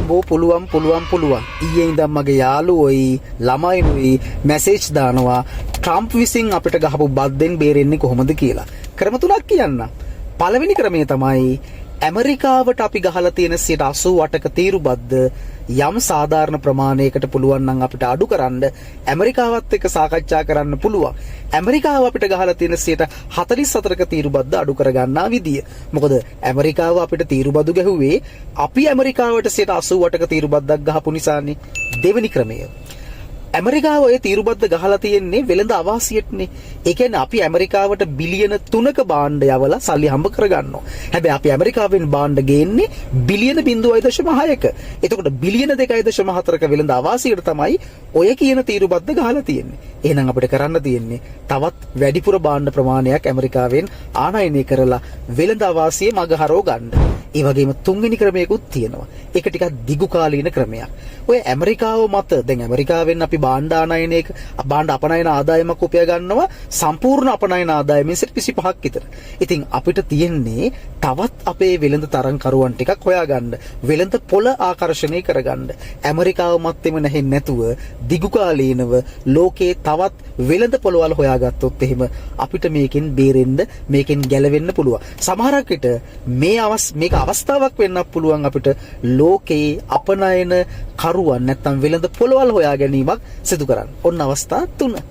අම්බෝ පුළුවන් ඊයේ ඉඳන් මගේ යාළුවෝයි ළමයිනුයි මැසේජ් දානවා ට්‍රම්ප් විසින් අපිට ගහපු බද්දෙන් බේරෙන්නේ කොහොමද කියලා. ක්‍රම තුනක් කියන්න. පළවෙනි ක්‍රමය තමයි ඇමරිකාවට අපි ගහලා තියෙන 88ක තීරු බද්ද යම් සාධාරණ ප්‍රමාණයකට පුළුවන් නම් අපිට අඩු කරන්න ඇමරිකාවත් එක්ක සාකච්ඡා කරන්න පුළුවන්. ඇමරිකාව අපිට ගහලා තියෙන 44ක තීරු බද්ද අඩු කරගන්නා විදිය. මොකද ඇමරිකාව අපිට තීරු බදු ගැහුවේ අපි ඇමරිකාවට 88ක තීරු බද්දක් ගහපු නිසානේ. දෙවෙනි ක්‍රමය. ඇමරිකාව ඔය තීරුබද්ද ගහලා තියෙන්නේ වෙළඳ අවාසියටනේ. ඒ කියන්නේ අපි ඇමරිකාවට බිලියන 3ක භාණ්ඩ යවලා සල්ලි හම්බ කරගන්නවා. හැබැයි අපි ඇමරිකාවෙන් භාණ්ඩ ගේන්නේ බිලියන 0.6ක. එතකොට බිලියන 2.4ක වෙළඳ අවාසියට තමයි ඔය කියන තීරුබද්ද ගහලා තියෙන්නේ. එහෙනම් අපිට කරන්න තියෙන්නේ තවත් වැඩිපුර භාණ්ඩ ප්‍රමාණයක් ඇමරිකාවෙන් ආනයනය කරලා වෙළඳ අවාසිය මගහරව ගන්න. ඒ වගේම තුන්වෙනි ක්‍රමයකුත් තියෙනවා. ඒක ටිකක් දිගු කාලීන ක්‍රමයක්. ඔය ඇමරිකාව මත දැන් ඇමරිකාවෙන් අපි භාණ්ඩ අපනයන ආදායමක් උපය ගන්නවා සම්පූර්ණ අපනයන ආදායමෙන් 25ක් විතර. ඉතින් අපිට තියෙන්නේ තවත් අපේ වෙළඳ තරංකරුවන් ටිකක් හොයාගන්න. වෙළඳ පොළ ආකර්ෂණය කරගන්න. ඇමරිකාව මතෙම නැහෙන්නේ නැතුව දිගු කාලීනව ලෝකේ තවත් වෙළඳ පොළවල් හොයාගත්තොත් එහෙම අපිට මේකෙන් බේරෙන්න මේකෙන් ගැලවෙන්න පුළුවන්. සමහරක් විට මේක අවස්ථාවක් වෙන්නත් පුළුවන් අපිට ලෝකේ අපනයන කරුවන් නැත්තම් වෙළඳ පොළවල් හොයා ගැනීමක් සිදු කරන්න. ඔන්න අවස්ථා 3.